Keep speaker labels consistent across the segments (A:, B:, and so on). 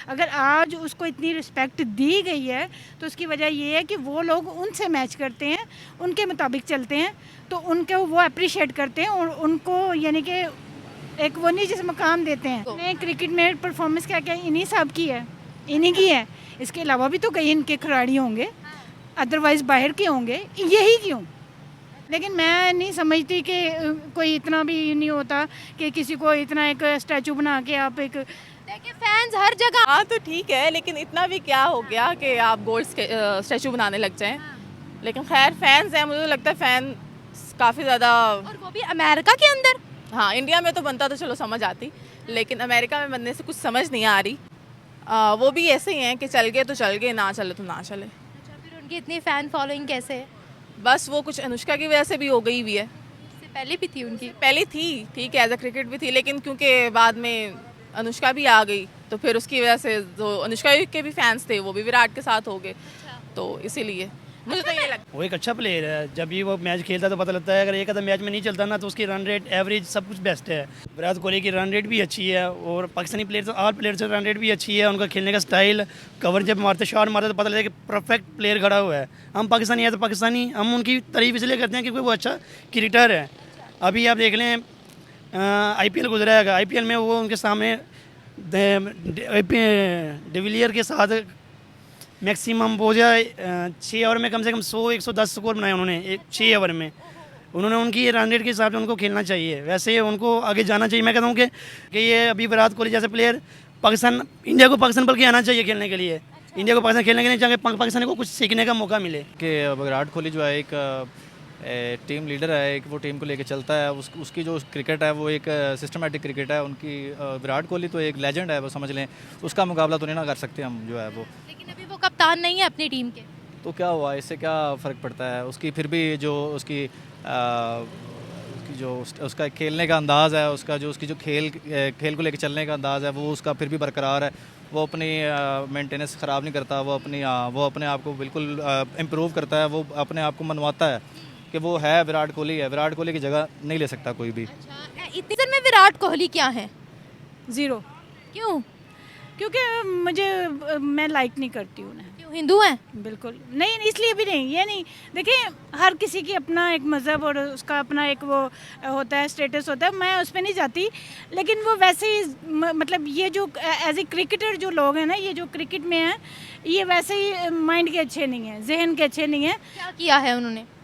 A: अगर आज उसको इतनी रिस्पेक्ट दी गई है तो उसकी वजह ये है कि वो लोग उनसे मैच करते हैं, उनके मुताबिक चलते हैं, तो उनको वो अप्रिशिएट करते हैं और उनको यानी कि एक वो नहीं जिस मकाम देते हैं। नहीं, क्रिकेट में परफॉर्मेंस क्या क्या इन्हीं सब की है, इन्हीं की है। इसके अलावा भी तो कई इनके खिलाड़ी होंगे, अदरवाइज बाहर के होंगे, यही क्यों? लेकिन मैं नहीं समझती कि कोई इतना भी नहीं होता कि किसी को इतना एक स्टैचू बना के आप एक
B: देखिए फैंस हर जगह।
C: हाँ तो ठीक है, लेकिन इतना भी क्या हो गया कि आप गोल्ड स्टैचू बनाने लग जाएं। लेकिन खैर फैंस हैं, मुझे लगता है फैन काफ़ी ज़्यादा।
B: और वो भी अमेरिका के अंदर।
C: हाँ, इंडिया में तो बनता तो चलो समझ आती, लेकिन अमेरिका में बनने से कुछ समझ नहीं आ रही। वो भी ऐसे ही हैं कि चल गए तो चल गए, ना चले तो ना चले।
B: अच्छा, फिर उनकी इतनी फैन फॉलोइंग कैसे है?
C: बस वो कुछ अनुष्का की वजह से भी हो गई हुई है।
B: इससे पहले भी थी उनकी।
C: पहले थी, ठीक है, एज अ क्रिकेट भी थी, लेकिन क्योंकि बाद में अनुष्का भी आ गई तो फिर उसकी वजह से जो अनुष्का के भी फैंस थे वो भी विराट के साथ हो गए। तो इसीलिए मुझे तो ये लगता
D: वो एक अच्छा प्लेयर है। जब भी वो मैच खेलता है तो पता लगता है, अगर एक आधा मैच में नहीं चलता ना तो उसकी रन रेट, एवरेज सब कुछ बेस्ट है। विराट कोहली की रन रेट भी अच्छी है और पाकिस्तानी प्लेयर्स, ऑल प्लेयर्स की रन रेट भी अच्छी है। उनका खेलने का स्टाइल, कवर जब मारते, शॉट मारते तो पता लगता है कि परफेक्ट प्लेयर खड़ा हुआ है। हम पाकिस्तानी है तो पाकिस्तानी, हम उनकी तारीफ इसलिए करते हैं क्योंकि वो अच्छा क्रिकेटर है। अभी आप देख लें, IPL गुजरा है, IPL में वो उनके सामने डिविलियर के साथ मैक्सिमम हो जाए 6 ओवर में कम से कम 100-110 स्कोर बनाए उन्होंने 6 ओवर में। उन्होंने उनकी रन रेट के हिसाब से उनको खेलना चाहिए, वैसे उनको आगे जाना चाहिए। मैं कहता हूँ कि ये अभी विराट कोहली जैसे प्लेयर पाकिस्तान, इंडिया को पाकिस्तान बल्कि आना चाहिए खेलने के लिए। इंडिया को पाकिस्तान खेलने के लिए चाहिए, पाकिस्तान को कुछ सीखने का मौका मिले।
E: कि विराट कोहली जो है एक टीम लीडर है, एक वो टीम को लेके चलता है। उसकी जो क्रिकेट है वो एक सिस्टमेटिक क्रिकेट है उनकी। विराट कोहली तो एक लेजेंड है, वो समझ लें, उसका मुकाबला तो नहीं ना कर सकते हम जो है वो।
B: लेकिन अभी वो कप्तान नहीं है अपनी टीम के।
E: तो क्या हुआ, इससे क्या फ़र्क पड़ता है? उसकी फिर भी जो उसकी जो उसका खेलने का अंदाज़ है, उसका जो उसकी जो खेल को लेके चलने का अंदाज़ है वो उसका फिर भी बरकरार है। वो अपनी मेंटेनेंस ख़राब नहीं करता, वो अपने आप को बिल्कुल इम्प्रूव करता है। वो अपने आप को मनवाता है कि वो है, विराट कोहली है, विराट कोहली की जगह नहीं ले सकता कोई भी।
B: अच्छा, इतनी देर में विराट कोहली क्या है?
A: ज़ीरो।
B: क्यों?
A: क्योंकि मैं लाइक नहीं करती उन्हें।
B: क्यों, हिंदू हैं?
A: बिल्कुल नहीं, इसलिए भी नहीं, ये नहीं। देखिए, हर किसी की अपना एक मज़हब और उसका अपना एक वो होता है, स्टेटस होता है, मैं उस पर नहीं जाती। लेकिन वो वैसे ही मतलब ये जो एज ए क्रिकेटर जो लोग हैं ना, ये जो क्रिकेट में हैं, ये वैसे ही माइंड के अच्छे नहीं हैं, जहन के अच्छे नहीं हैं।
B: क्या किया है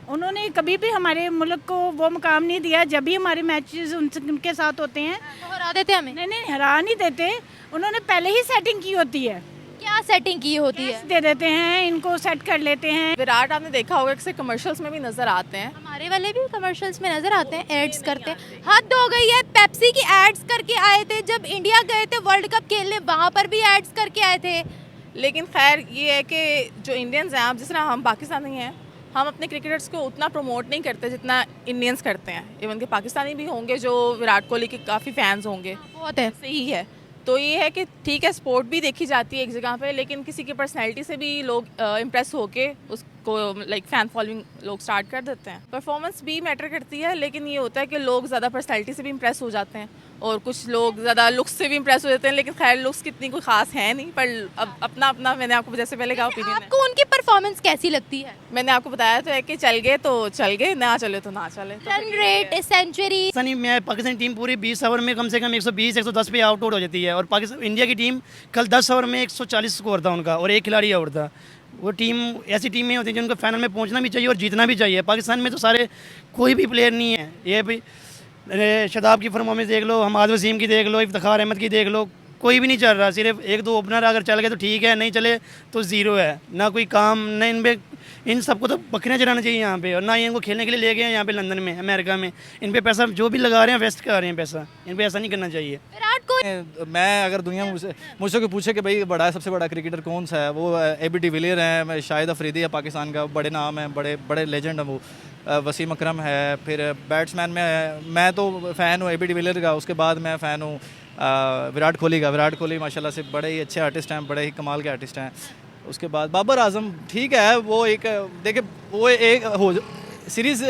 A: उन्होंने कभी भी हमारे मुल्क को वो मुकाम नहीं दिया। जब भी हमारे मैचेस उनके साथ होते हैं
B: तो हरा देते हमें।
A: नहीं, हरा नहीं देते। उन्होंने पहले ही सेटिंग की होती है।
B: क्या सेटिंग की होती है?
A: दे देते हैं, इनको सेट कर लेते हैं।
C: विराट आपने देखा होगा कि कमर्शियल्स में भी नज़र आते हैं।
B: हमारे वाले भी कमर्शियल्स में नजर आते हैं, एड्स करते हैं। हद हो गई है, पेप्सी की एड्स करके आए थे जब इंडिया गए थे वर्ल्ड कप खेलने, वहाँ पर भी एड्स करके आए थे।
C: लेकिन खैर ये है कि जो इंडियंस हैं, आप जिस तरह हम पाकिस्तानी हैं, हम अपने क्रिकेटर्स को उतना प्रमोट नहीं करते जितना इंडियंस करते हैं। इवन के पाकिस्तानी भी होंगे जो विराट कोहली के काफ़ी फैंस होंगे,
B: बहुत है।
C: सही है। तो ये है कि ठीक है, स्पोर्ट भी देखी जाती है एक जगह पे, लेकिन किसी की पर्सनैलिटी से भी लोग इम्प्रेस होके उसको लाइक फ़ैन फॉलोइंग लोग स्टार्ट कर देते हैं। परफॉर्मेंस भी मैटर करती है, लेकिन ये होता है कि लोग ज़्यादा पर्सनैलिटी से भी इम्प्रेस हो जाते हैं और कुछ लोग ज़्यादा लुक्स से भी इम्प्रेस हो जाते हैं। लेकिन खैर लुक्स कितनी कोई ख़ास है नहीं, पर अब अपना मैंने आपको जैसे पहले कहा ओपिनियन है।
B: आपको उनकी परफॉर्मेंस कैसी लगती है?
C: मैंने आपको बताया तो है कि चल गए तो चल गए, ना चले तो ना चले। तो
B: run rate, century.
D: Pakistani team पूरी 20 ओवर में कम से कम 120-110 पे आउट हो जाती है। और पाकिस्तान, इंडिया की टीम कल 10 ओवर में 140 स्कोर था उनका और एक खिलाड़ी आउट था। वो टीम ऐसी टीमें होती हैं जिनको फाइनल में पहुंचना भी चाहिए और जीतना भी चाहिए। पाकिस्तान में तो सारे कोई भी प्लेयर नहीं है। ये भी शदाब की परफॉर्मेंस देख लो, हमाद वसीम की देख लो, इफ्तिखार अहमद की देख लो, कोई भी नहीं चल रहा। सिर्फ 1-2 ओपनर अगर चल गए तो ठीक है, नहीं चले तो ज़ीरो है। ना कोई काम, ना इन सबको तो बकरियाँ चलाना चाहिए यहाँ पे, और ना ही इनको खेलने के लिए ले गए हैं यहाँ पे लंदन में, अमेरिका में। इन पे पैसा जो भी लगा रहे हैं वेस्ट कर रहे हैं पैसा, इन पे ऐसा नहीं करना चाहिए।
B: विराट कोहली।
E: मैं अगर दुनिया में मुझसे कोई पूछे कि भाई सबसे बड़ा क्रिकेटर कौन सा है, वो AB डिविलियर है, शाहिद अफरीदी है, पाकिस्तान का बड़े नाम है, बड़े लेजेंड है वो। वसीम अकरम है। फिर बैट्समैन में मैं तो फ़ैन हूँ AB डिविलियर का, उसके बाद मैं फ़ैन हूँ विराट कोहली का। विराट कोहली माशाल्लाह से बड़े ही अच्छे आर्टिस्ट हैं, बड़े ही कमाल के आर्टिस्ट हैं। उसके बाद बाबर आजम, ठीक है, वो एक देखिए वो एक हो सीरीज़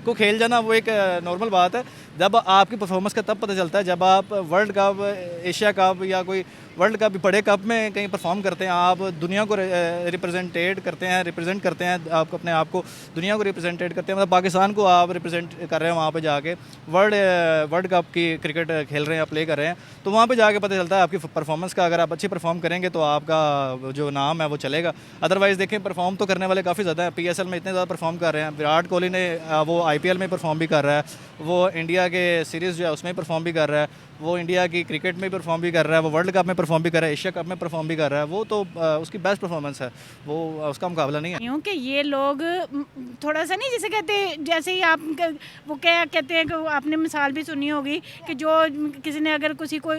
E: को खेल जाना वो एक नॉर्मल बात है। जब आपकी परफॉर्मेंस का तब पता चलता है जब आप वर्ल्ड कप, एशिया कप या कोई वर्ल्ड कप, बड़े कप में कहीं परफॉर्म करते हैं, आप दुनिया को रिप्रेजेंट करते हैं, आप अपने आप को दुनिया को रिप्रेजेंटेट करते हैं, मतलब पाकिस्तान को आप रिप्रेजेंट कर रहे हैं वहाँ पे जाके, वर्ल्ड कप की क्रिकेट खेल रहे हैं, प्ले कर रहे हैं, तो वहाँ पे जाके पता चलता है आपकी परफॉर्मेंस का। अगर आप अच्छी परफॉर्म करेंगे तो आपका जो नाम है वो चलेगा। अदरवाइज़ देखें, परफॉर्म तो करने वाले काफ़ी ज़्यादा हैं, PSL में इतने ज़्यादा परफॉर्म कर रहे हैं। विराट कोहली ने वो IPL में परफॉर्म भी कर रहा है, वो इंडिया के सीरीज़ जो है उसमें परफॉर्म भी कर रहा है, वो इंडिया की क्रिकेट में परफॉर्म भी कर रहा है, वो वर्ल्ड कप में परफॉर्म भी कर रहा है, एशिया कप में परफॉर्म भी कर रहा है। वो तो उसकी बेस्ट परफॉर्मेंस है, वो उसका मुकाबला नहीं है।
A: यूँ कि ये लोग थोड़ा सा नहीं, जैसे कहते हैं, जैसे ही आप वो क्या कहते हैं कि आपने मिसाल भी सुनी होगी कि जो किसी ने अगर किसी को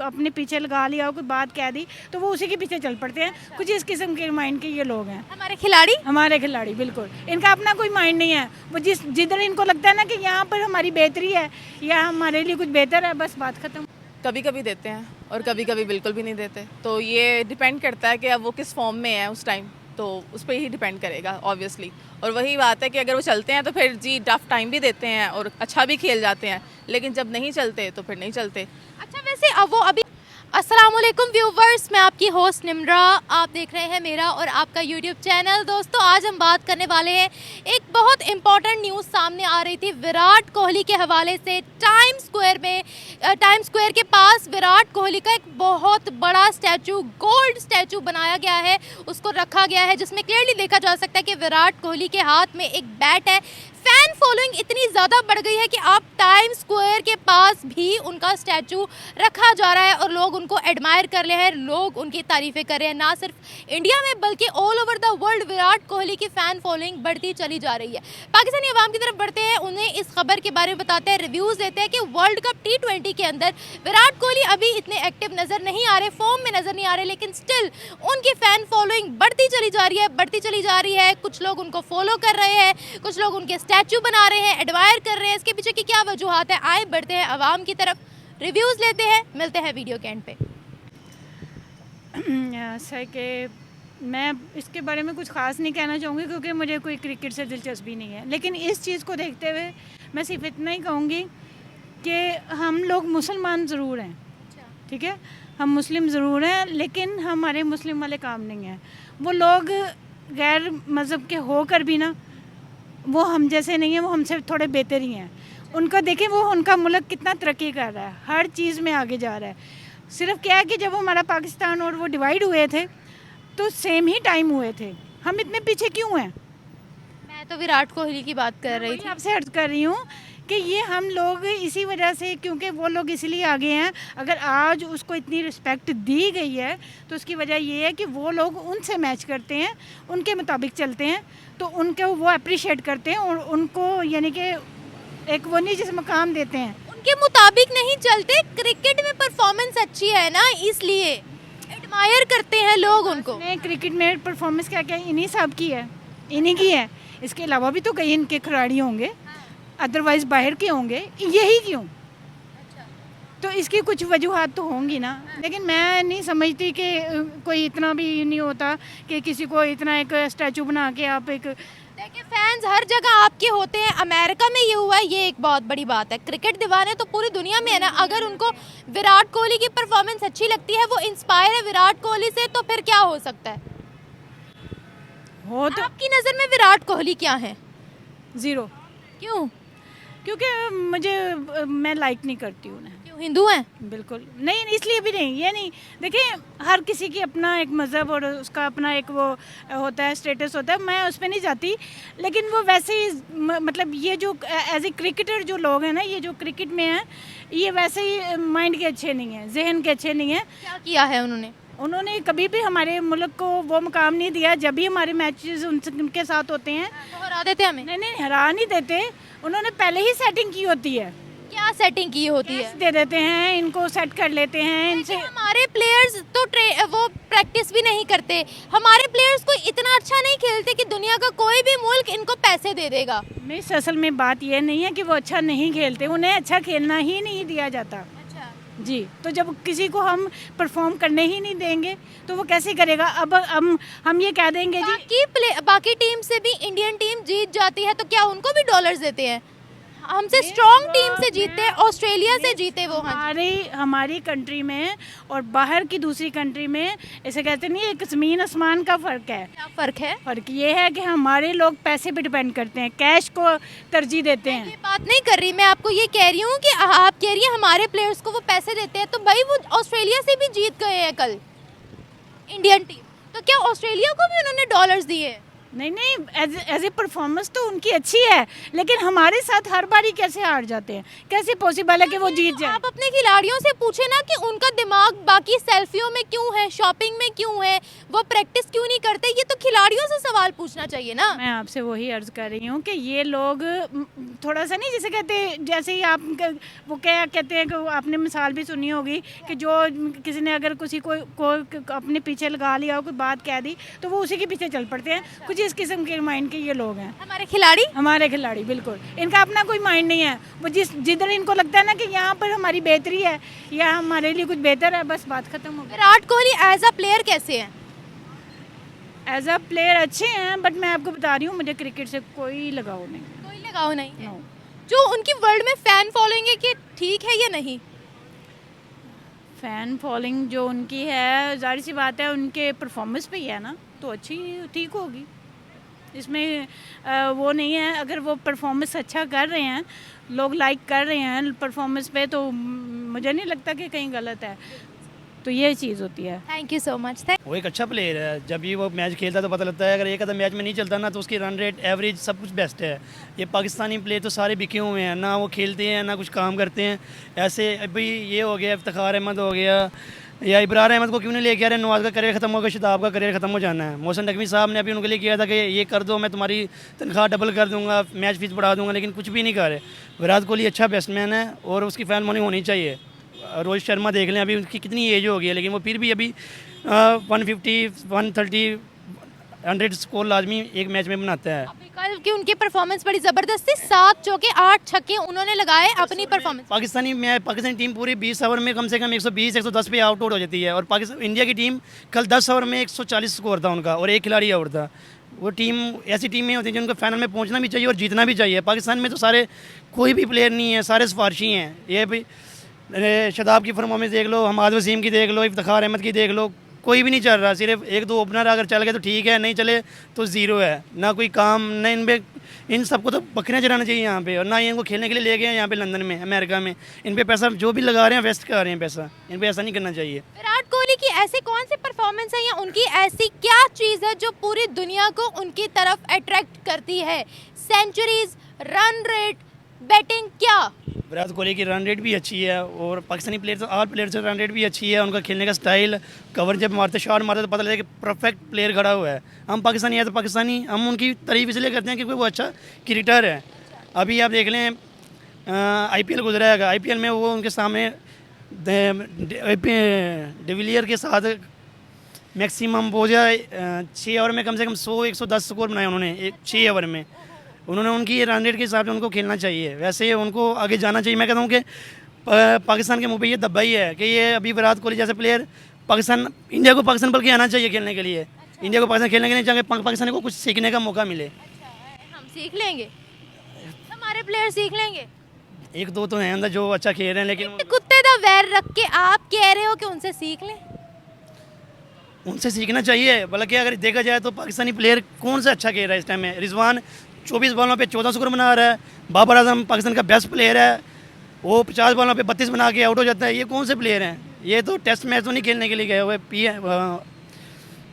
A: अपने पीछे लगा लिया हो, कोई बात कह दी तो वो उसी के पीछे चल पड़ते हैं। कुछ इस किस्म के माइंड के ये लोग हैं हमारे खिलाड़ी। बिल्कुल इनका अपना कोई माइंड नहीं है। वो जिधर इनको लगता है ना कि यहाँ पर हमारी बेहतरी है या हमारे लिए कुछ बेहतर है, बस बात ख़त्म।
C: कभी कभी देते हैं और कभी कभी बिल्कुल भी नहीं देते, तो ये डिपेंड करता है कि अब वो किस फॉर्म में है उस टाइम, तो उस पर ही डिपेंड करेगा ऑब्वियसली। और वही बात है कि अगर वो चलते हैं तो फिर जी टफ टाइम भी देते हैं और अच्छा भी खेल जाते हैं, लेकिन जब नहीं चलते तो फिर नहीं चलते।
B: अच्छा, वैसे अब वो अभी अस्सलाम वालेकुम व्यूवर्स, मैं आपकी होस्ट निम्रा, आप देख रहे हैं मेरा और आपका यूट्यूब चैनल। दोस्तों, आज हम बात करने वाले हैं, एक बहुत इंपॉर्टेंट न्यूज़ सामने आ रही थी विराट कोहली के हवाले से। टाइम स्क्वायर के पास विराट कोहली का एक बहुत बड़ा स्टैचू, गोल्ड स्टैचू बनाया गया है, उसको रखा गया है, जिसमें क्लियरली देखा जा सकता है कि विराट कोहली के हाथ में एक बैट है। फैन फॉलोइंग इतनी ज़्यादा बढ़ गई है कि आप टाइम स्क्वायर के पास भी उनका स्टैचू रखा जा रहा है और लोग उनको एडमायर कर रहे हैं, लोग उनकी तारीफ़ें कर रहे हैं। ना सिर्फ इंडिया में बल्कि all over the world Virat Kohli की फ़ैन फॉलोइंग बढ़ती चली जा रही है। पाकिस्तानी अवाम की तरफ बढ़ते हैं, उन्हें इस खबर के बारे में बताते हैं, रिव्यूज़ देते हैं कि वर्ल्ड कप T20 के अंदर विराट कोहली अभी इतने एक्टिव नज़र नहीं आ रहे, फॉर्म में नज़र नहीं आ रहे, लेकिन स्टिल उनकी फ़ैन फॉलोइंग बढ़ती चली जा रही है। कुछ लोग उनको फॉलो कर रहे हैं, कुछ लोग उनके स्टैचू बना रहे हैं, एडमायर कर रहे हैं। इसके पीछे की क्या वजूहात है, आए बढ़ते हैं अवाम की तरफ, रिव्यूज़ लेते हैं, मिलते हैं वीडियो के एंड पे।
A: ऐसा कि मैं इसके बारे में कुछ ख़ास नहीं कहना चाहूँगी क्योंकि मुझे कोई क्रिकेट से दिलचस्पी नहीं है, लेकिन इस चीज़ को देखते हुए मैं सिर्फ इतना ही कहूँगी कि हम लोग मुसलमान ज़रूर हैं, ठीक है, हम मुस्लिम ज़रूर हैं, लेकिन हमारे मुस्लिम वाले काम नहीं हैं। वो लोग गैर मज़हब के होकर भी ना, वो हम जैसे नहीं हैं, वो हमसे थोड़े बेहतर ही हैं। उनको देखें, वो उनका मुल्क कितना तरक्की कर रहा है, हर चीज़ में आगे जा रहा है। सिर्फ क्या है कि जब हमारा पाकिस्तान और वो डिवाइड हुए थे तो सेम ही टाइम हुए थे, हम इतने पीछे क्यों हैं?
B: मैं तो विराट कोहली की बात कर रही थी,
A: आपसे अर्ज कर रही हूँ कि ये हम लोग इसी वजह से, क्योंकि वो लोग इसलिए आगे हैं। अगर आज उसको इतनी रिस्पेक्ट दी गई है तो उसकी वजह ये है कि वो लोग उनसे मैच करते हैं, उनके मुताबिक चलते हैं, तो उनको वो अप्रिशिएट करते हैं और उनको यानी कि एक वो नहीं जिस मकाम देते हैं।
B: उनके मुताबिक नहीं चलते, क्रिकेट में परफॉर्मेंस अच्छी है ना, इसलिए एडमायर करते हैं लोग उनको।
A: क्रिकेट में परफॉर्मेंस क्या क्या इन्हीं सब की है, इन्हीं की है, इसके अलावा भी तो कई इनके खिलाड़ी होंगे, अदरवाइज बाहर के होंगे, यही क्यों? तो इसकी कुछ वजूहात तो होंगी ना, लेकिन मैं नहीं समझती कि कोई इतना भी नहीं होता कि किसी को इतना एक स्टैचू बना के आप एक।
B: देखिए, फैंस हर जगह आपके होते हैं, अमेरिका में ये हुआ है, ये एक बहुत बड़ी बात है। क्रिकेट दीवाने तो पूरी दुनिया में है ना, अगर उनको विराट कोहली की परफॉर्मेंस अच्छी लगती है, वो इंस्पायर है विराट कोहली से, तो फिर क्या हो सकता है?
A: हो तो
B: आपकी नज़र में विराट कोहली क्या है?
A: ज़ीरो।
B: क्यों?
A: क्योंकि मैं लाइक नहीं करती हूँ उन्हें।
B: क्यों, हिंदू हैं?
A: बिल्कुल नहीं, इसलिए भी नहीं, ये नहीं। देखिए, हर किसी की अपना एक मज़हब और उसका अपना एक वो होता है, स्टेटस होता है, मैं उस पर नहीं जाती, लेकिन वो वैसे ही मतलब ये जो एज ए क्रिकेटर जो लोग हैं ना, ये जो क्रिकेट में हैं, ये वैसे ही माइंड के अच्छे नहीं हैं, जहन के अच्छे नहीं हैं।
B: क्या किया है उन्होंने
A: कभी भी हमारे मुल्क को वो मुकाम नहीं दिया। जब भी हमारे मैचेस उनके साथ होते हैं
B: तो हरा देते हमें?
A: नहीं, हरा नहीं देते, उन्होंने पहले ही सेटिंग की होती है।
B: क्या सेटिंग की होती है?
A: दे देते हैं, इनको सेट कर लेते हैं इनसे।
B: हमारे प्लेयर्स तो वो प्रैक्टिस भी नहीं करते, हमारे प्लेयर्स को इतना अच्छा नहीं खेलते कि दुनिया का कोई भी मुल्क इनको पैसे दे देगा।
A: नहीं, असल में बात यह नहीं है कि वो अच्छा नहीं खेलते, उन्हें अच्छा खेलना ही नहीं दिया जाता।
B: अच्छा।
A: जी, तो जब किसी को हम परफॉर्म करने ही नहीं देंगे तो वो कैसे करेगा। अब हम ये कह देंगे जी
B: बाकी टीम से भी इंडियन टीम जीत जाती है तो क्या उनको भी डॉलर्स देते हैं? हमसे स्ट्रॉन्ग टीम से जीते, ऑस्ट्रेलिया से जीते वो। हाँ जी।
A: हमारी कंट्री में और बाहर की दूसरी कंट्री में ऐसे कहते नहीं, एक ज़मीन आसमान का फ़र्क है।
B: क्या फ़र्क है?
A: फ़र्क ये है कि हमारे लोग पैसे पे डिपेंड करते हैं, कैश को तरजीह देते
B: ये
A: हैं।
B: बात नहीं कर रही मैं, आपको ये कह रही हूँ कि आप कह रही हैं हमारे प्लेयर्स को वो पैसे देते हैं, तो भाई वो ऑस्ट्रेलिया से भी जीत गए हैं कल इंडियन टीम, तो क्या ऑस्ट्रेलिया को भी उन्होंने डॉलर्स दिए?
A: नहीं, एज ए परफॉर्मेंस तो उनकी अच्छी है, लेकिन हमारे साथ हर बारी कैसे हार जाते हैं, कैसे पॉसिबल है कि वो जीत जाए।
B: आप अपने खिलाड़ियों से पूछे ना कि उनका दिमाग बाकी सेल्फियों में क्यों है, शॉपिंग में क्यों है, वो प्रैक्टिस क्यों नहीं करते, ये तो खिलाड़ियों से सवाल पूछना चाहिए ना।
A: मैं आपसे वही अर्ज कर रही हूँ कि ये लोग थोड़ा सा नहीं, जैसे कहते हैं, जैसे ही आप वो क्या कहते हैं कि आपने मिसाल भी सुनी होगी कि जो किसी ने अगर किसी को अपने पीछे लगा लिया हो, कोई बात कह दी तो वो उसी के पीछे चल पड़ते हैं। कुछ इस किस्म के माइंड के ये लोग हैं हमारे खिलाड़ी। बिल्कुल इनका अपना कोई माइंड नहीं है, वो जिधर इनको लगता है ना कि यहाँ पर हमारी बेहतरी है या हमारे लिए कुछ बेहतर है, बस बात खत्म हो गई।
B: Virat Kohli as a player कैसे हैं?
A: एज अ प्लेयर अच्छे हैं, बट मैं आपको बता रही हूँ मुझे क्रिकेट से कोई लगाव नहीं।
B: कोई लगाव नहीं है?
A: No.
B: जो उनकी वर्ल्ड में फैन फॉलोइंग है कि ठीक है या नहीं?
A: फ़ैन फॉलोइंग जो उनकी है, जाहिर सी बात है उनके परफॉर्मेंस पे ही है ना, तो अच्छी ठीक होगी, इसमें वो नहीं है। अगर वो परफॉर्मेंस अच्छा कर रहे हैं, लोग लाइक कर रहे हैं परफॉर्मेंस पे, तो मुझे नहीं लगता कि कहीं गलत है, तो ये चीज़ होती है।
B: Thank you so much.
D: वो एक अच्छा प्लेयर है, जब भी वो मैच खेलता है तो पता लगता है। अगर एक आधा मैच में नहीं चलता ना तो उसकी रन रेट, एवरेज सब कुछ बेस्ट है। ये पाकिस्तानी प्लेयर तो सारे बिके हुए हैं, ना वो खेलते हैं ना कुछ काम करते हैं। ऐसे अभी ये हो गया, इफ्तिखार अहमद हो गया, या इब्रार अहमद को क्यों नहीं लेके आ रहे? नवाज का करियर ख़त्म हो गया, शताब का करियर ख़त्म हो जाना है। मोहसिन नकवी साहब ने अभी उनके लिए किया था कि ये कर दो, मैं तुम्हारी तनख्वाह डबल कर दूंगा, मैच फीस बढ़ा दूंगा, लेकिन कुछ भी नहीं कर रहे। विराट कोहली अच्छा बैट्समैन है और उसकी फ़ैन फॉलोइंग होनी चाहिए। रोहित शर्मा देख लें, अभी उनकी कितनी एज हो गई है, लेकिन वो फिर भी अभी 150, 130, 100 स्कोर लाजमी एक मैच में बनाता है।
B: अभी कल की उनकी परफॉर्मेंस बड़ी ज़बरदस्त थी, 7 चौके 8 छक्के उन्होंने लगाए अपनी परफॉर्मेंस।
D: पाकिस्तानी टीम पूरी 20 ओवर में कम से कम 120, 110 पे आउट हो जाती है, और इंडिया की टीम कल 10 ओवर में 140 स्कोर था उनका और एक खिलाड़ी आउट था। वो टीम ऐसी टीमें होती हैं जिनको फाइनल में पहुंचना भी चाहिए और जीतना भी चाहिए। पाकिस्तान में तो सारे कोई भी प्लेयर नहीं है, सारे सिफारशी हैं। ये भी शदाब की परफॉर्मेंस देख लो, हमाद वसीम की देख लो, इफ्तिखार अहमद की देख लो, कोई भी नहीं चल रहा। सिर्फ एक दो ओपनर अगर चल गए तो ठीक है, नहीं चले तो ज़ीरो है। ना कोई काम, ना इन सबको तो बकरियाँ चलाना चाहिए यहाँ पे, और ना ही इनको खेलने के लिए ले गए हैं यहाँ पे लंदन में, अमेरिका में। इन पे पैसा जो भी लगा रहे हैं वेस्ट कर रहे हैं पैसा, इन पे ऐसा नहीं करना चाहिए।
B: विराट कोहली की ऐसी कौन सी परफॉर्मेंस है या उनकी ऐसी क्या चीज़ है जो पूरी दुनिया को उनकी तरफ अट्रैक्ट करती है? सेंचुरीज, रन रेट, बैटिंग, क्या?
D: विराट कोहली की रन रेट भी अच्छी है, और पाकिस्तानी प्लेयर तो ऑल प्लेयर से रन रेट भी अच्छी है। उनका खेलने का स्टाइल, कवर जब मारते, शॉट मारते तो पता लगता है कि परफेक्ट प्लेयर खड़ा हुआ है। हम पाकिस्तानी है तो पाकिस्तानी, हम उनकी तारीफ इसलिए करते हैं क्योंकि वो अच्छा क्रिकेटर है। अभी आप देख लें, IPL गुजरा है, IPL में वो उनके सामने डिविलियर के साथ मैक्सिमम वो जाए 6 ओवर में कम से कम 100-110 स्कोर बनाए उन्होंने 6 ओवर में। उन्होंने उनकी रन रेट के हिसाब से उनको खेलना चाहिए, वैसे उनको आगे जाना चाहिए। मैं कहता हूँ कि पाकिस्तान के मुँह पे ये दब्बा ही है कि ये अभी विराट कोहली जैसे प्लेयर इंडिया को पाकिस्तान बल्कि आना चाहिए खेलने के लिए। इंडिया को पाकिस्तान खेलने के लिए चाहिए, पाकिस्तान को कुछ सीखने का मौका मिले।
B: हम सीख लेंगे, हमारे प्लेयर सीख लेंगे।
D: एक दो तो हैं अंदर जो अच्छा खेल रहे हैं, लेकिन
B: कुत्ते दा वैर रख के आप कह रहे हो कि उनसे सीख लें?
D: उनसे सीखना चाहिए। बल्कि अगर देखा जाए तो पाकिस्तानी प्लेयर कौन सा अच्छा खेल रहा है इस टाइम में? रिजवान 24 बॉलों पे 14 स्कोर बना रहा है। बाबर आजम पाकिस्तान का बेस्ट प्लेयर है, वो 50 बॉलों पे 32 बना के आउट हो जाता है। ये कौन से प्लेयर हैं? ये तो टेस्ट मैच तो नहीं खेलने के लिए गए हुए,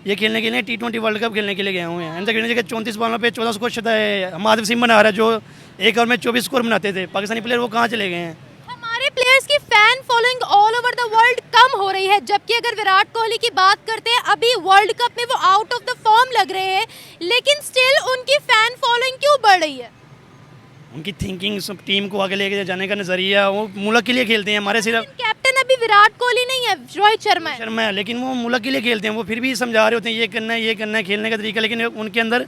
D: ये खेलने के लिए T20 वर्ल्ड कप खेलने के लिए गए हुए हैं। इनसे खेलने के 34 बॉलों पे 14 स्कोर शदा है। हमाद वसीम बना रहा है जो एक ओवर में 24 स्कोर बनाते थे। पाकिस्तानी प्लेयर वो कहाँ चले गए हैं?
B: हमारे प्लेयर्स की fan following all over the world कम हो रही है, जबकि अगर विराट कोहली की बात करते हैं, अभी वर्ल्ड कप में वो आउट ऑफ द फॉर्म लग रहे हैं, लेकिन स्टिल उनकी फैन फॉलोइंग क्यों बढ़ रही है?
D: उनकी थिंकिंग, सब टीम को आगे लेके जाने का नज़रिया, वो मुल्क के लिए खेलते हैं। हमारे सिर्फ
B: कैप्टन अभी विराट कोहली नहीं है, रोहित शर्मा
D: है, लेकिन वो मुल्क के लिए खेलते हैं। वो फिर भी समझा रहे होते हैं ये करना है, ये करना है, खेलने का तरीका, लेकिन उनके अंदर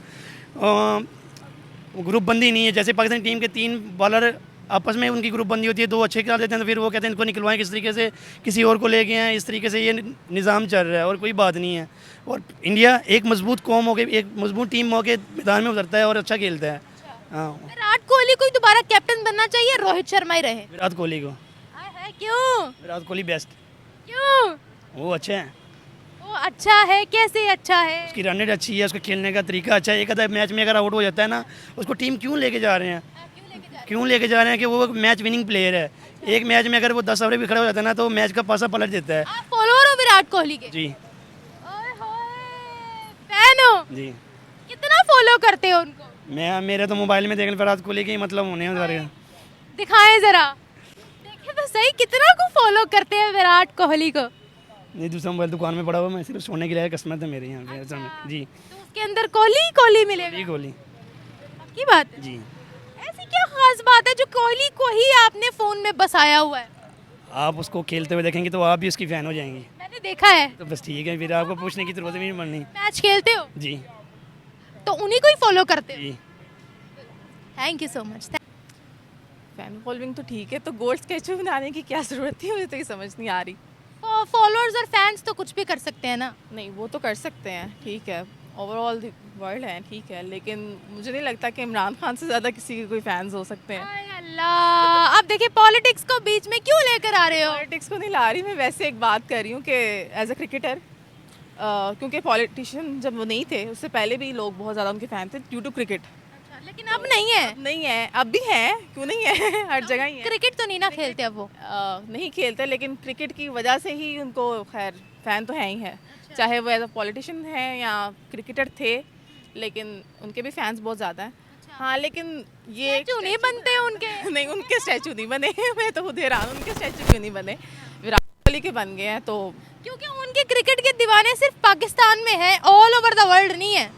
D: ग्रुप बंदी नहीं है। जैसे पाकिस्तानी टीम के 3 बॉलर आपस में उनकी ग्रुप बंदी होती है, 2 अच्छे खिला देते हैं तो फिर वो कहते हैं इनको निकलवाएं किस तरीके से, किसी और को लेके आएँ, इस तरीके से ये निज़ाम चल रहा है और कोई बात नहीं है। और इंडिया एक मजबूत कौम होकर, एक मजबूत टीम होकर मैदान में उतरता है और अच्छा खेलता है। हाँ,
B: विराट कोहली को ही दोबारा कैप्टन बनना चाहिए, रोहित शर्मा ही रहे?
D: विराट कोहली को।
B: है क्यों?
D: विराट कोहली बेस्ट।
B: क्यों?
D: वो अच्छे हैं,
B: वो अच्छा है, कैसे अच्छा है?
D: उसकी रन रेट अच्छी है, उसका खेलने का तरीका अच्छा है। एक आधा मैच में अगर आउट हो जाता है ना, उसको टीम क्यों लेके जा रहे हैं, क्यों लेके जा रहे हैं कि वो मैच विनिंग प्लेयर है। एक मैच में अगर वो 10 ओवर भी खड़ा हो जाता है ना तो मैच का पासा पलट देता है।
B: आप फॉलोअर हो विराट कोहली के?
D: जी
B: ओए होए, फैन हो?
D: जी।
B: कितना फॉलो करते हो उनको?
D: मेरे तो मोबाइल में देखने विराट कोहली के ही मतलब होने हैं सारे।
B: दिखाएं जरा, देखें तो सही कितना को फॉलो करते हैं विराट कोहली को।
D: नहीं, दूसरा मोबाइल दुकान में पड़ा हुआ, मैं सिर्फ सोने के लिए कस्टमर था मेरे यहाँ पे असल में। जी,
B: तो उसके अंदर कोहली कोहली मिलेगा?
D: कोहली कोहली।
B: की बात है?
D: जी,
B: ऐसी क्या खास बात है जो कोहली को ही आपने फोन में बसाया हुआ है?
D: आप उसको खेलते हुए देखेंगे तो आप भी उसकी फ़ैन हो जाएंगी।
B: मैंने देखा है।
D: तो बस ठीक है, फिर आपको पूछने की जरूरत भी नहीं पड़नी।
B: मैच खेलते हो
D: जी
B: तो उन्हीं को ही फॉलो करते हो?
D: जी।
B: Thank you so much.
C: Fan following तो ठीक है, तो गोल्ड स्केच बनाने की क्या ज़रूरत थी, मुझे तो ये समझ नहीं आ रही।
B: फॉलोअर्स और फैंस तो कुछ भी कर सकते हैं ना?
C: नहीं, वो तो कर सकते हैं, ठीक है, ओवरऑल वर्ल्ड है, ठीक है, लेकिन मुझे नहीं लगता कि इमरान खान से ज़्यादा किसी के कोई फैंस हो सकते हैं।
B: हाय अल्लाह, अब देखिए पॉलिटिक्स को बीच में क्यों लेकर आ रहे हो?
C: पॉलिटिक्स को नहीं ला रही मैं, वैसे एक बात कर रही हूँ कि एज अ क्रिकेटर, क्योंकि पॉलिटिशियन जब वो नहीं थे उससे पहले भी लोग बहुत ज़्यादा उनके फ़ैन थे ड्यू टू क्रिकेट।
B: लेकिन अब नहीं है।
C: नहीं है, अब भी है, क्यों नहीं है हर जगह ही है।
B: क्रिकेट तो नहीं ना खेलते अब वो?
C: नहीं खेलते, लेकिन क्रिकेट की वजह से ही उनको खैर फ़ैन तो है ही है। चाहे वो एज अ पॉलिटिशियन है या क्रिकेटर थे, लेकिन उनके भी फैंस बहुत ज़्यादा हैं। हाँ, लेकिन ये
B: स्टैचू नहीं बनते उनके?
C: नहीं, उनके स्टैचू नहीं बने मैं तो खुद हैरान हूँ, उनके स्टैचू क्यों नहीं बने। विराट कोहली के बन गए हैं तो
B: क्योंकि उनके क्रिकेट के दीवाने सिर्फ पाकिस्तान में हैं, ऑल ओवर द वर्ल्ड नहीं है।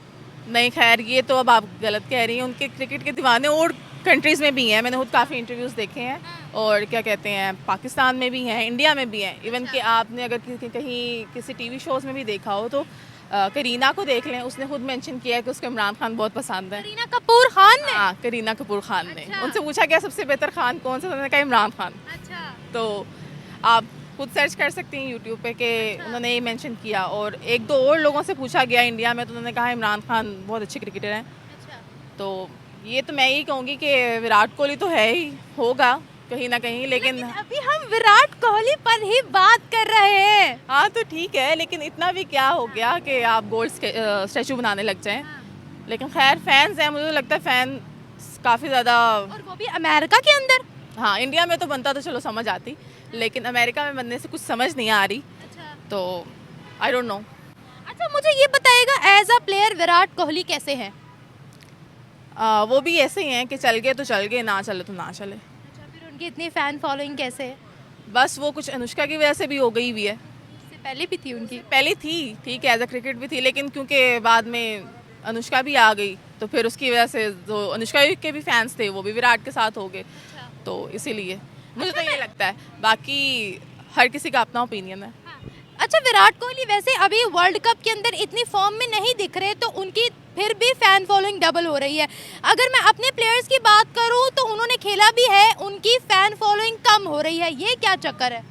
C: नहीं, खैर ये तो अब आप गलत कह रही हैं, उनके क्रिकेट के दीवाने और कंट्रीज़ में भी हैं। मैंने खुद काफ़ी इंटरव्यूज़ देखे हैं और क्या कहते हैं, पाकिस्तान में भी हैं, इंडिया में भी हैं। इवन कि आपने अगर कहीं किसी टीवी शोज़ में भी देखा हो तो करीना को देख लें, उसने खुद मेंशन किया है कि उसको इमरान खान बहुत पसंद है।
B: करीना कपूर खान ने?
C: हाँ, करीना कपूर खान ने।
B: अच्छा।
C: उनसे पूछा गया सबसे बेहतर खान कौन सा, उन्होंने कहा इमरान खान।
B: अच्छा।
C: तो आप खुद सर्च कर सकती हैं यूट्यूब पे कि उन्होंने ये मेंशन किया। और एक दो और लोगों से पूछा गया इंडिया में तो उन्होंने कहा इमरान खान बहुत अच्छे क्रिकेटर हैं।
B: अच्छा।
C: तो ये तो मैं यही कहूँगी कि विराट कोहली तो है ही, होगा कहीं ना कहीं, लेकिन
B: अभी हम विराट कोहली पर ही बात कर रहे हैं।
C: हाँ तो ठीक है, लेकिन इतना भी क्या हो गया कि आप गोल्ड स्टैचू बनाने लग जाएं। लेकिन खैर फैंस हैं, मुझे लगता है फ़ैन काफ़ी ज़्यादा।
B: और वो भी अमेरिका के अंदर?
C: हाँ, इंडिया में तो बनता तो चलो समझ आती, लेकिन अमेरिका में बनने से कुछ समझ नहीं आ रही।
B: अच्छा।
C: तो आई डोंट नो।
B: अच्छा, मुझे ये बताइएगा as a player Virat Kohli कैसे हैं?
C: वो भी ऐसे ही हैं कि चल गए तो चल गए, ना चले तो ना चले।
B: अच्छा, फिर उनकी इतनी फैन फॉलोइंग कैसे है?
C: बस वो कुछ अनुष्का की वजह से भी हो गई हुई है।
B: इससे पहले भी थी उनकी?
C: पहले थी, ठीक है, एज अ क्रिकेट भी थी, लेकिन क्योंकि बाद में अनुष्का भी आ गई तो फिर उसकी वजह से जो अनुष्का के भी फैंस थे वो भी विराट के साथ हो गए। तो इसीलिए मुझे तो ये लगता है, बाकी हर किसी का अपना ओपिनियन है।
B: अच्छा, विराट कोहली वैसे अभी वर्ल्ड कप के अंदर इतनी फॉर्म में नहीं दिख रहे, तो उनकी फिर भी फैन फॉलोइंग डबल हो रही है। अगर मैं अपने प्लेयर्स की बात करूं तो उन्होंने खेला भी है, उनकी फैन फॉलोइंग कम हो रही है, ये क्या चक्कर है?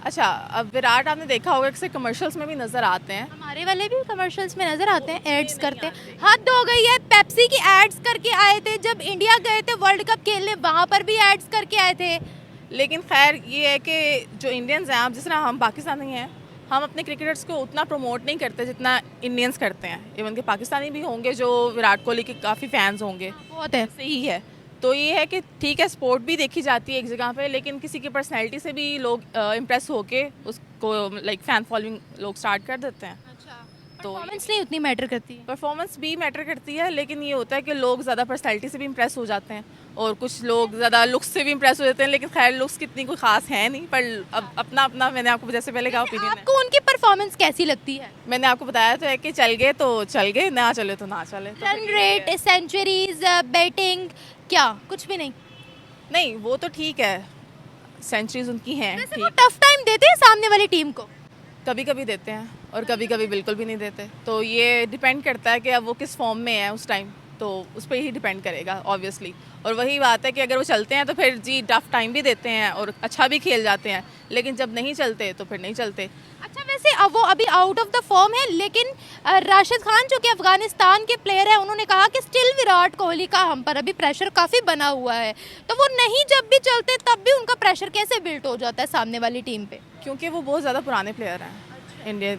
C: अच्छा, अब विराट आपने देखा होगा कि कमर्शियल्स में भी नज़र आते हैं।
B: हमारे वाले भी कमर्शियल्स में नजर आते हैं, एड्स करते हैं। हद हो गई है, पेप्सी की एड्स करके आए थे जब इंडिया गए थे वर्ल्ड कप खेलने, वहाँ पर भी एड्स करके आए थे।
C: लेकिन खैर ये है कि जो इंडियंस हैं, आप जिस तरह हम पाकिस्तानी हैं, हम अपने क्रिकेटर्स को उतना प्रमोट नहीं करते जितना इंडियंस करते हैं। इवन के पाकिस्तानी भी होंगे जो विराट कोहली के काफ़ी फैंस होंगे,
B: बहुत है।
C: सही है। तो ये है कि ठीक है, स्पोर्ट भी देखी जाती है एक जगह पे, लेकिन किसी की पर्सनैलिटी से भी लोग इम्प्रेस होके उसको लाइक फ़ैन फॉलोइंग लोग स्टार्ट कर देते हैं। तो
B: परफॉर्मेंस नहीं उतनी मैटर करती है।
C: परफॉर्मेंस भी मैटर करती है, लेकिन ये होता है कि लोग ज़्यादा पर्सनैलिटी से भी इम्प्रेस हो जाते हैं और कुछ लोग ज़्यादा लुक्स से भी इम्प्रेस हो जाते हैं। लेकिन खैर लुक्स कितनी कोई ख़ास है नहीं, पर अब अपना अपना मैंने आपको जैसे पहले कहा ओपिनियन है।
B: आपको उनकी परफॉर्मेंस कैसी लगती है?
C: मैंने आपको बताया तो है कि चल गए तो चल गए, ना चले तो ना चले। तो
B: रन रेट, सेंचुरीज, बैटिंग, क्या कुछ भी नहीं?
C: नहीं, वो तो ठीक है, सेंचुरीज उनकी हैं,
B: वैसे वो
C: ठीक,
B: टफ टाइम देते हैं सामने वाली टीम को?
C: कभी कभी देते हैं और कभी कभी बिल्कुल भी नहीं देते। तो ये डिपेंड करता है कि अब वो किस फॉर्म में है उस टाइम। तो उस पर ही डिपेंड करेगा ऑब्वियसली। और वही बात है कि अगर वो चलते हैं तो फिर जी टफ टाइम भी देते हैं और अच्छा भी खेल जाते हैं, लेकिन जब नहीं चलते तो फिर नहीं चलते।
B: अच्छा, वैसे अब वो अभी आउट ऑफ द फॉर्म है, लेकिन राशिद खान जो कि अफगानिस्तान के प्लेयर है, उन्होंने कहा कि स्टिल विराट कोहली का हम पर अभी प्रेशर काफ़ी बना हुआ है। तो वो नहीं जब भी चलते तब भी उनका प्रेशर कैसे बिल्ड हो जाता है सामने वाली टीम पे?
C: क्योंकि वो बहुत ज़्यादा पुराने प्लेयर हैं इंडिया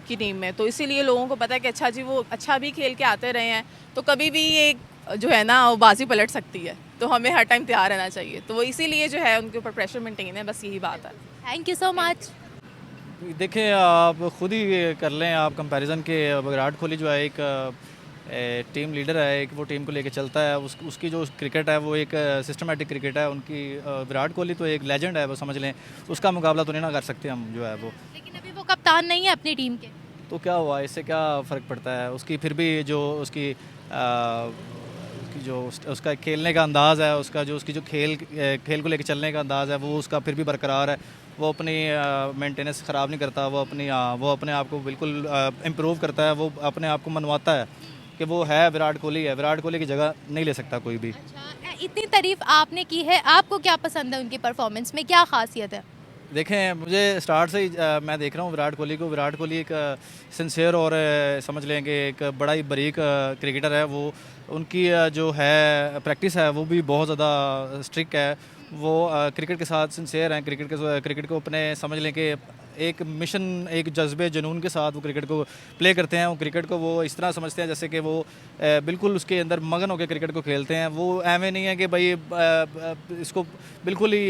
C: की टीम में, तो इसीलिए लोगों को पता है कि अच्छा जी वो अच्छा भी खेल के आते रहे हैं, तो कभी भी ये जो है ना वो बाजी पलट सकती है, तो हमें हर टाइम तैयार रहना चाहिए। तो वो इसीलिए जो है उनके ऊपर प्रेशर मेंटेन है, बस यही बात है।
B: Thank you so much.
E: देखें, आप खुद ही कर लें आप कंपैरिजन के। विराट कोहली जो है एक टीम लीडर है, एक वो टीम को लेके चलता है, उसकी जो क्रिकेट है वो एक सिस्टमेटिक क्रिकेट है उनकी। विराट कोहली तो एक लेजेंड है, वो समझ लें, उसका मुकाबला तो नहीं ना कर सकते हम जो है वो।
B: लेकिन अभी वो कप्तान नहीं है अपनी टीम के।
E: तो क्या हुआ, इससे क्या फ़र्क पड़ता है? उसकी फिर भी जो उसकी जो उसका खेलने का अंदाज़ है, उसका जो उसकी जो खेल को लेके चलने का अंदाज़ है, वो उसका फिर भी बरकरार है। वो अपनी मेंटेनेंस ख़राब नहीं करता, वो अपने आप को बिल्कुल इम्प्रूव करता है, वो अपने आप को मनवाता है कि वो है विराट कोहली है, विराट कोहली की जगह नहीं ले सकता कोई भी।
B: अच्छा, इतनी तारीफ आपने की है, आपको क्या पसंद है उनकी परफॉर्मेंस में, क्या खासियत है?
E: देखें, मुझे स्टार्ट से ही मैं देख रहा हूँ विराट कोहली को। विराट कोहली एक सिंसियर और समझ लें कि एक बड़ा ही बारीक क्रिकेटर है। वो उनकी जो है प्रैक्टिस है वो भी बहुत ज़्यादा स्ट्रिक्ट है। वो क्रिकेट के साथ सिंसियर हैं, क्रिकेट को अपने समझ लें कि एक मिशन, एक जज्बे जुनून के साथ वो क्रिकेट को प्ले करते हैं। वो क्रिकेट को वो इस तरह समझते हैं जैसे कि वो बिल्कुल उसके अंदर मगन होकर क्रिकेट को खेलते हैं। वो ऐਵੇਂ नहीं है कि भाई इसको बिल्कुल ही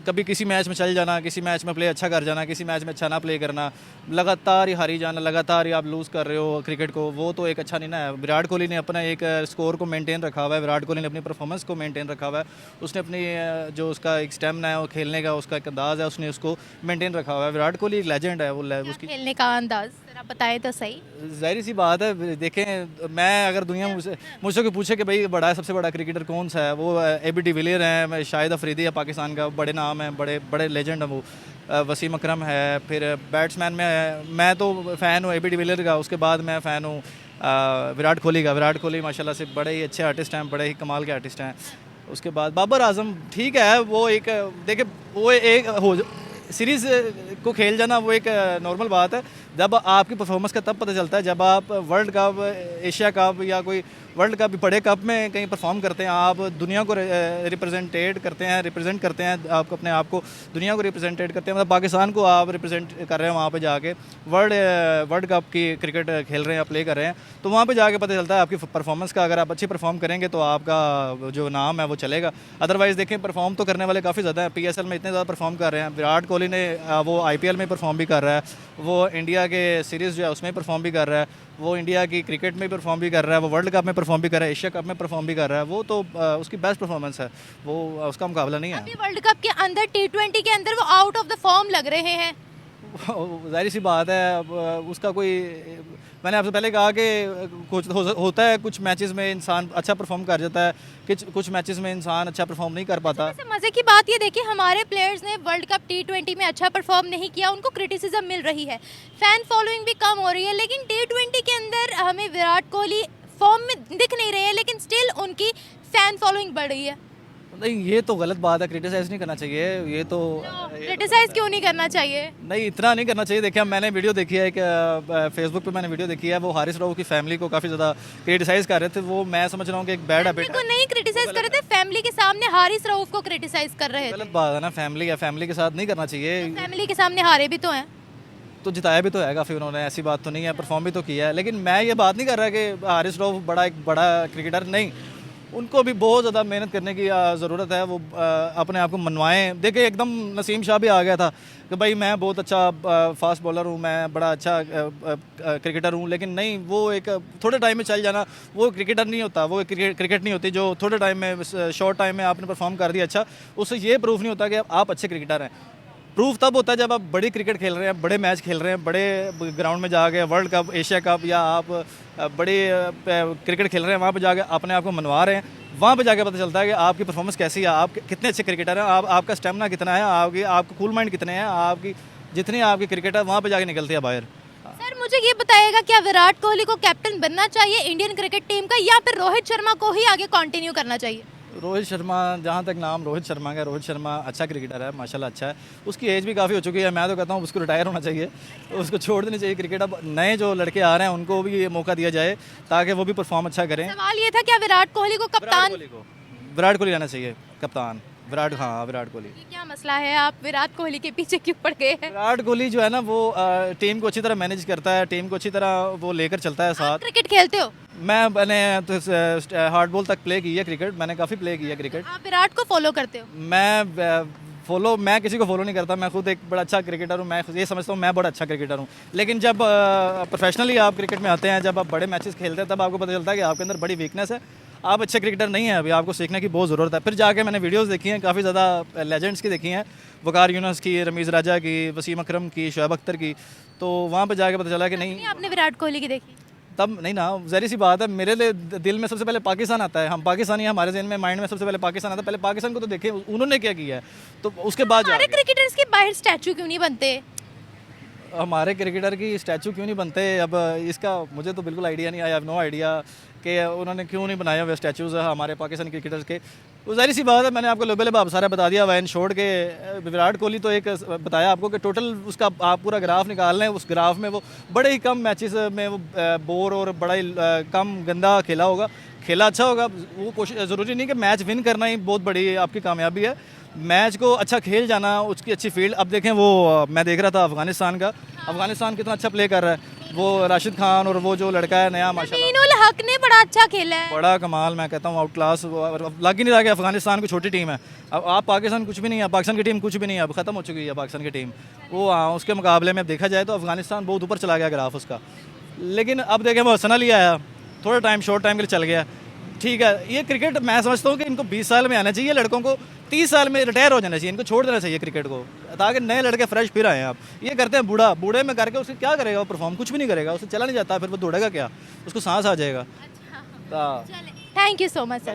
E: कभी किसी मैच में चल जाना, किसी मैच में प्ले अच्छा कर जाना, किसी मैच में अच्छा ना प्ले करना, लगातार ही हारी जाना, लगातार ही आप लूज़ कर रहे हो क्रिकेट को, वो तो एक अच्छा नहीं ना है। विराट कोहली ने अपना एक स्कोर को मेनटेन रखा हुआ है, विराट कोहली ने अपनी परफॉर्मेंस को मेनटेन रखा हुआ है। उसने अपनी जो उसका एक स्टेमिना है, वो खेलने का उसका एक अंदाज़ है, उसने उसको मेनटेन रखा हुआ है। विराट कोहली एक लेजेंड है, वो उसकी
B: खेलने का अंदाज जरा बताएं तो सही।
E: ज़ाहिर सी बात है। देखें, मैं अगर दुनिया मुझसे कोई पूछे कि भाई बड़ा सबसे बड़ा क्रिकेटर कौन सा है, वो एबी डिविलियर हैं, शाहिद अफरीदी है पाकिस्तान का, बड़े नाम हैं, बड़े बड़े लेजेंड हैं वो। वसीम अकरम है, फिर बैट्समैन में मैं तो फ़ैन हूँ एबी डिविलियर का, उसके बाद मैं फ़ैन हूँ विराट कोहली का। विराट कोहली माशाल्लाह से बड़े ही अच्छे आर्टिस्ट हैं, बड़े ही कमाल के आर्टिस्ट हैं। उसके बाद बाबर आजम ठीक है, वो एक देखिए वो एक हो सीरीज़ को खेल जाना वो एक नॉर्मल बात है। जब आपकी परफॉर्मेंस का तब पता चलता है जब आप वर्ल्ड कप, एशिया कप या कोई वर्ल्ड कप, बड़े कप में कहीं परफॉर्म करते हैं, आप दुनिया को रिप्रेजेंट करते हैं, आप अपने आप को दुनिया को रिप्रेजेंटेट करते हैं, मतलब पाकिस्तान को आप रिप्रेजेंट कर रहे हैं वहाँ पे जाके, वर्ल्ड कप की क्रिकेट खेल रहे हैं, प्ले कर रहे हैं, तो वहाँ पे जाके पता चलता है आपकी परफॉर्मेंस का। अगर आप अच्छी परफॉर्म करेंगे तो आपका जो नाम है वो चलेगा। अदरवाइज़ देखें, परफॉर्म तो करने वाले काफ़ी ज़्यादा हैं, PSL में इतने ज़्यादा परफॉर्म कर रहे हैं। विराट कोहली ने वो IPL में परफॉर्म भी कर रहा है, वो इंडिया के सीरीज़ जो है उसमें परफॉर्म भी कर रहा है, वो इंडिया की क्रिकेट में परफॉर्म भी कर रहा है, वो वर्ल्ड कप में परफॉर्म भी कर रहा है, एशिया कप में परफॉर्म भी कर रहा है। वो तो उसकी बेस्ट परफॉर्मेंस है, वो उसका मुकाबला नहीं है।
B: अभी वर्ल्ड कप के अंदर T20 के अंदर वो आउट ऑफ द फॉर्म लग रहे हैं।
E: जाहिर सी बात है, अब उसका कोई, मैंने आपसे पहले कहा कि कुछ होता है, कुछ मैचेस में इंसान अच्छा परफॉर्म कर जाता है, कुछ मैचेस में इंसान अच्छा परफॉर्म नहीं कर पाता।
B: वैसे मज़े की बात ये देखिए, हमारे प्लेयर्स ने वर्ल्ड कप T20 में अच्छा परफॉर्म नहीं किया, उनको क्रिटिसिज्म मिल रही है, फैन फॉलोइंग भी कम हो रही है, लेकिन T20 के अंदर हमें विराट कोहली फॉर्म में दिख नहीं रहे हैं, लेकिन स्टिल उनकी फैन फॉलोइंग बढ़ रही है।
E: नहीं, ये तो गलत बात है, क्रिटिसाइज़ नहीं करना चाहिए। ये तो
B: क्रिटिसाइज क्यों नहीं करना चाहिए?
E: नहीं, इतना नहीं करना चाहिए। देखिए, मैंने वीडियो देखी है, एक फेसबुक पे मैंने वीडियो देखी है, वो हारिस राव की फैमिली को काफ़ी ज़्यादा क्रिटिसाइज़ कर रहे थे। वो मैं समझ रहा हूँ कि एक बैड हैबिट
B: को नहीं क्रिटिसाइज कर रहे थे, फैमिली के सामने हारिस रऊफ को क्रिटिसाइज कर रहे थे।
E: गलत बात है ना, फैमिली है, फैमिली के साथ नहीं करना चाहिए।
B: फैमिली के सामने हारे भी तो हैं,
E: तो जिताया भी तो है काफ़ी उन्होंने, ऐसी बात तो नहीं है, परफॉर्म भी तो किया है। लेकिन मैं ये बात नहीं कर रहा कि हारिस राव एक बड़ा क्रिकेटर नहीं, उनको भी बहुत ज़्यादा मेहनत करने की ज़रूरत है। वो अपने आप को मनवाएं। देखिए, एकदम नसीम शाह भी आ गया था कि भाई मैं बहुत अच्छा फास्ट बॉलर हूँ, मैं बड़ा अच्छा क्रिकेटर हूँ, लेकिन नहीं, वो एक थोड़े टाइम में चल जाना वो क्रिकेटर नहीं होता, वो क्रिकेट नहीं होती जो थोड़े टाइम में, शॉर्ट टाइम में आपने परफॉर्म कर दिया अच्छा, उससे ये प्रूफ नहीं होता कि आप अच्छे क्रिकेटर हैं। प्रूफ तब होता है जब आप बड़ी क्रिकेट खेल रहे हैं, बड़े मैच खेल रहे हैं, बड़े ग्राउंड में जाके वर्ल्ड कप, एशिया कप, या आप बड़े क्रिकेट खेल रहे हैं, वहाँ पे जाके अपने आप को मनवा रहे हैं, वहाँ पे जाके पता चलता है कि आपकी परफॉर्मेंस कैसी है, आप कितने अच्छे क्रिकेटर हैं, आपका स्टेमिना कितना है, आपका कूल माइंड कितने हैं, आपकी जितनी आपकी क्रिकेट है, वहाँ पे जाके निकलती है बाहर।
B: सर मुझे ये बताइएगा, क्या विराट कोहली को कैप्टन बनना चाहिए इंडियन क्रिकेट टीम का, या फिर रोहित शर्मा को ही आगे कंटिन्यू करना चाहिए?
E: रोहित शर्मा, जहाँ तक नाम रोहित शर्मा का, रोहित शर्मा अच्छा क्रिकेटर है, माशाल्लाह अच्छा है। उसकी एज भी काफ़ी हो चुकी है, मैं तो कहता हूँ उसको रिटायर होना चाहिए, तो उसको छोड़ देनी चाहिए क्रिकेट। अब नए जो लड़के आ रहे हैं उनको भी मौका दिया जाए ताकि वो भी परफॉर्म अच्छा करें।
B: सवाल ये था, क्या विराट कोहली को कप्तान,
E: विराट कोहली रहना चाहिए कप्तान। विराट कोहली।
B: ये क्या मसला है, आप विराट कोहली के पीछे क्यों पड़ गए हैं?
E: विराट कोहली जो है ना वो टीम को अच्छी तरह मैनेज करता है, टीम को अच्छी तरह वो लेकर चलता है साथ।
B: क्रिकेट खेलते हो?
E: मैंने तो हार्ड बॉल तक प्ले की है क्रिकेट, मैंने काफ़ी प्ले की है क्रिकेट।
B: आप विराट को फॉलो करते हो?
E: मैं किसी को फॉलो नहीं करता, मैं खुद एक बड़ा अच्छा क्रिकेटर हूँ, मैं ये समझता हूँ मैं बड़ा अच्छा क्रिकेटर हूँ। लेकिन जब प्रोफेशनली आप क्रिकेट में आते हैं, जब आप बड़े मैचेस खेलते हैं, तब आपको पता चलता है कि आपके अंदर बड़ी वीकनेस है, आप अच्छे क्रिकेटर नहीं हैं, अभी आपको सीखने की बहुत ज़रूरत है। फिर जाके मैंने वीडियोस देखी हैं, काफ़ी ज़्यादा लेजेंड्स की देखी हैं, वकार यूनुस की, रमीज़ राजा की, वसीम अकरम की, शोएब अख्तर की, तो वहाँ पर जाके पता चला कि नहीं,
B: आपने विराट कोहली की देखी?
E: तब नहीं ना, ज़ाहिर सी बात है, मेरे लिए दिल में सबसे पहले पाकिस्तान आता है, हम पाकिस्तानी हैं, हमारे ज़हन में माइंड में सबसे पहले पाकिस्तान आता है, पहले पाकिस्तान को तो देखें उन्होंने क्या किया है, तो उसके बाद
B: हमारे क्रिकेटर्स के बाहर स्टैचू क्यों नहीं बनते?
E: हमारे क्रिकेटर की स्टैचू क्यों नहीं बनते, अब इसका मुझे तो बिल्कुल आइडिया नहीं, आई हैव नो आइडिया कि उन्होंने क्यों नहीं बनाए हुए स्टैचूज़ हमारे पाकिस्तानी क्रिकेटर्स के। वो ज़ाहिर सी बात है, मैंने आपको लोबेले बाब सारा बता दिया, वैन छोड़ के विराट कोहली तो एक बताया आपको कि टोटल उसका आप पूरा ग्राफ निकाल लें, उस ग्राफ में वो बड़े ही कम मैचेस में वो बोर और बड़ा ही कम गंदा खेला होगा, खेला अच्छा होगा। वो कोशिश, ज़रूरी नहीं कि मैच विन करना ही बहुत बड़ी आपकी कामयाबी है, मैच को अच्छा खेल जाना, उसकी अच्छी फील्ड। अब देखें वो मैं देख रहा था अफगानिस्तान का, अफगानिस्तान कितना अच्छा प्ले कर रहा है, वो राशिद खान और वो जो लड़का है नया माशाल्लाह,
B: नबीनुल हक ने बड़ा अच्छा खेला है,
E: बड़ा कमाल, मैं कहता हूँ आउट क्लास। लग ही नहीं रहा कि अफगानिस्तान की छोटी टीम है। अब आप पाकिस्तान कुछ भी नहीं है, पाकिस्तान की टीम कुछ भी नहीं है, अब ख़त्म हो चुकी है पाकिस्तान की टीम। वो उसके मुकाबले में देखा जाए तो अफगानिस्तान बहुत ऊपर चला गया ग्राफ उसका। लेकिन अब देखें वो हसन अली आया, थोड़ा टाइम शॉर्ट टाइम के लिए चल गया, ठीक है। ये क्रिकेट मैं समझता हूँ कि इनको 20 साल में आना चाहिए, लड़कों को 30 साल में रिटायर हो जाना चाहिए, इनको छोड़ देना चाहिए क्रिकेट को, ताकि नए लड़के फ्रेश फिर आए। आप ये करते हैं बूढ़े में करके उससे क्या करेगा, वो परफॉर्म कुछ भी नहीं करेगा, उससे चला नहीं जाता, फिर वो दौड़ेगा क्या, उसको सांस आ जाएगा।
B: Thank you so much sir.